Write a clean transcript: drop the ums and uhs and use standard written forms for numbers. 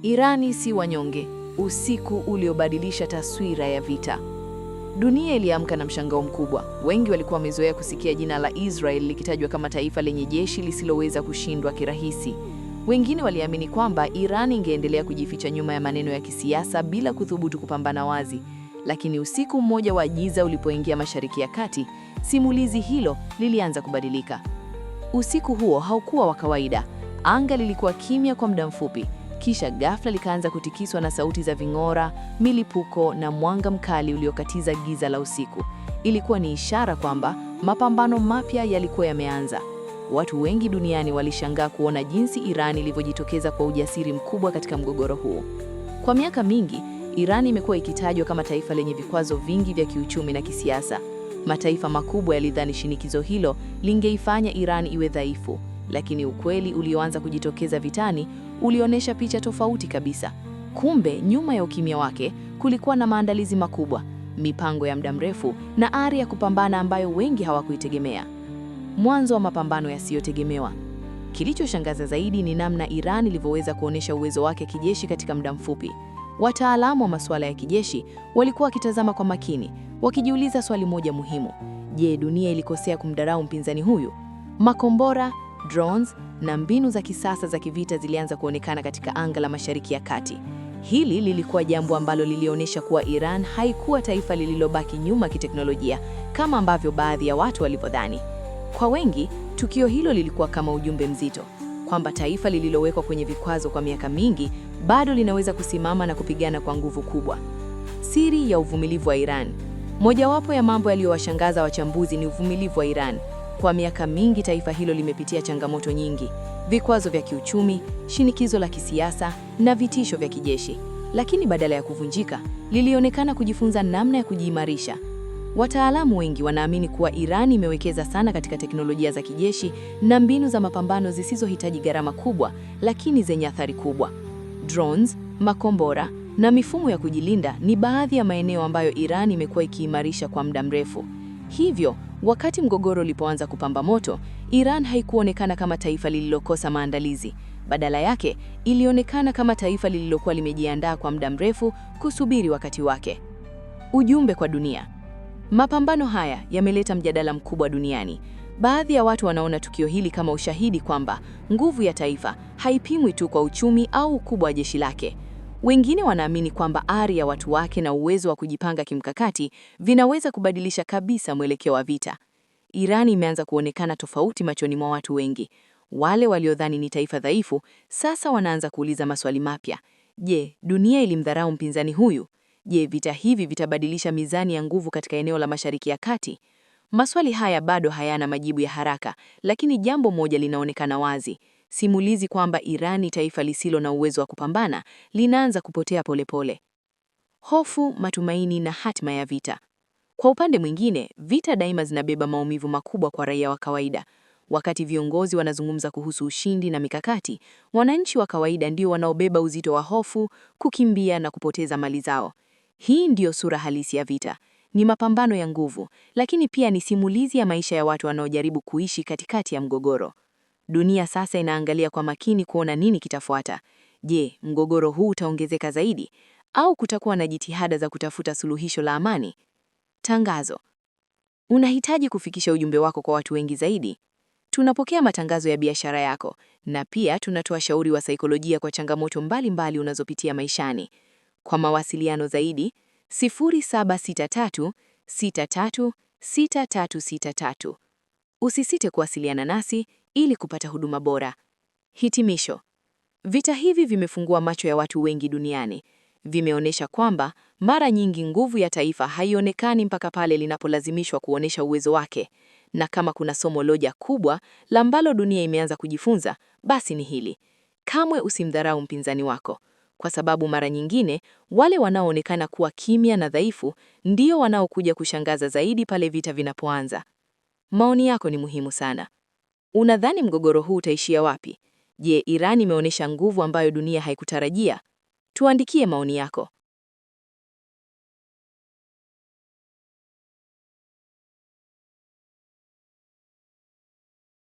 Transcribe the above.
Irani si wanyonge, usiku uliobadilisha taswira ya vita. Dunia iliamka na mshangao mkubwa. Wengi walikuwa wamezoea kusikia jina la Israel likitajwa kama taifa lenye jeshi lisiloweza kushindwa kirahisi. Wengine waliamini kwamba Iran ingeendelea kujificha nyuma ya maneno ya kisiasa bila kuthubutu kupambana wazi. Lakini usiku mmoja wa giza ulipoingia Mashariki ya Kati, simulizi hilo lilianza kubadilika. Usiku huo haukuwa wa kawaida. Anga lilikuwa kimya kwa muda mfupi. Kisha ghafla likaanza kutikiswa na sauti za ving'ora, milipuko na mwanga mkali uliokatiza giza la usiku. Ilikuwa ni ishara kwamba mapambano mapya yalikuwa yameanza. Watu wengi duniani walishangaa kuona jinsi Iran ilivyojitokeza kwa ujasiri mkubwa katika mgogoro huu. Kwa miaka mingi, Iran imekuwa ikitajwa kama taifa lenye vikwazo vingi vya kiuchumi na kisiasa. Mataifa makubwa yalidhani shinikizo hilo lingeifanya Iran iwe dhaifu, lakini ukweli ulioanza kujitokeza vitani ulionyesha picha tofauti kabisa. Kumbe nyuma ya ukimya wake kulikuwa na maandalizi makubwa, mipango ya muda mrefu na ari ya kupambana ambayo wengi hawakuitegemea. Mwanzo wa mapambano yasiyotegemewa. Kilichoshangaza zaidi ni namna Iran ilivyoweza kuonesha uwezo wake kijeshi katika muda mfupi. Wataalamu wa masuala ya kijeshi walikuwa wakitazama kwa makini, wakijiuliza swali moja muhimu: je, dunia ilikosea kumdharau mpinzani huyu? Makombora, drones na mbinu za kisasa za kivita zilianza kuonekana katika anga la Mashariki ya Kati. Hili lilikuwa jambo ambalo lilionyesha kuwa Iran haikuwa taifa lililobaki nyuma kiteknolojia kama ambavyo baadhi ya watu walivyodhani. Kwa wengi, tukio hilo lilikuwa kama ujumbe mzito kwamba taifa lililowekwa kwenye vikwazo kwa miaka mingi bado linaweza kusimama na kupigana kwa nguvu kubwa. Siri ya uvumilivu wa Iran. Mojawapo ya mambo yaliyowashangaza wachambuzi ni uvumilivu wa Iran. Kwa miaka mingi taifa hilo limepitia changamoto nyingi: vikwazo vya kiuchumi, shinikizo la kisiasa na vitisho vya kijeshi. Lakini badala ya kuvunjika, lilionekana kujifunza namna ya kujiimarisha. Wataalamu wengi wanaamini kuwa Iran imewekeza sana katika teknolojia za kijeshi na mbinu za mapambano zisizohitaji gharama kubwa, lakini zenye athari kubwa. Drones, makombora na mifumo ya kujilinda ni baadhi ya maeneo ambayo Iran imekuwa ikiimarisha kwa muda mrefu. Hivyo, wakati mgogoro ulipoanza kupamba moto, Iran haikuonekana kama taifa lililokosa maandalizi. Badala yake, ilionekana kama taifa lililokuwa limejiandaa kwa muda mrefu kusubiri wakati wake. Ujumbe kwa dunia. Mapambano haya yameleta mjadala mkubwa duniani. Baadhi ya watu wanaona tukio hili kama ushahidi kwamba nguvu ya taifa haipimwi tu kwa uchumi au ukubwa wa jeshi lake. Wengine wanaamini kwamba ari ya watu wake na uwezo wa kujipanga kimkakati vinaweza kubadilisha kabisa mwelekeo wa vita. Iran imeanza kuonekana tofauti machoni mwa watu wengi. Wale waliodhani ni taifa dhaifu sasa wanaanza kuuliza maswali mapya. Je, dunia ilimdharau mpinzani huyu? Je, vita hivi vitabadilisha mizani ya nguvu katika eneo la Mashariki ya Kati? Maswali haya bado hayana majibu ya haraka, lakini jambo moja linaonekana wazi: simulizi kwamba Iran ni taifa lisilo na uwezo wa kupambana linaanza kupotea polepole. Hofu, matumaini na hatima ya vita. Kwa upande mwingine, vita daima zinabeba maumivu makubwa kwa raia wa kawaida. Wakati viongozi wanazungumza kuhusu ushindi na mikakati, wananchi wa kawaida ndio wanaobeba uzito wa hofu, kukimbia na kupoteza mali zao. Hii ndiyo sura halisi ya vita. Ni mapambano ya nguvu, lakini pia ni simulizi ya maisha ya watu wanaojaribu kuishi katikati ya mgogoro. Dunia sasa inaangalia kwa makini kuona nini kitafuata. Je, mgogoro huu utaongezeka zaidi au kutakuwa na jitihada za kutafuta suluhisho la amani? Tangazo. Unahitaji kufikisha ujumbe wako kwa watu wengi zaidi? Tunapokea matangazo ya biashara yako na pia tunatoa shauri wa saikolojia kwa changamoto mbalimbali unazopitia maishani. Kwa mawasiliano zaidi, 0763636363. Usisite kuwasiliana nasi ili kupata huduma bora. Hitimisho. Vita hivi vimefungua macho ya watu wengi duniani. Vimeonyesha kwamba mara nyingi nguvu ya taifa haionekani mpaka pale linapolazimishwa kuonesha uwezo wake. Na kama kuna somo moja kubwa la ambalo dunia imeanza kujifunza, basi ni hili: kamwe usimdharau mpinzani wako, kwa sababu mara nyingine wale wanaoonekana kuwa kimya na dhaifu ndio wanaokuja kushangaza zaidi pale vita vinapoanza. Maoni yako ni muhimu sana. Unadhani mgogoro huu utaishia wapi? Je, Iran imeonyesha nguvu ambayo dunia haikutarajia? Tuandikie maoni yako.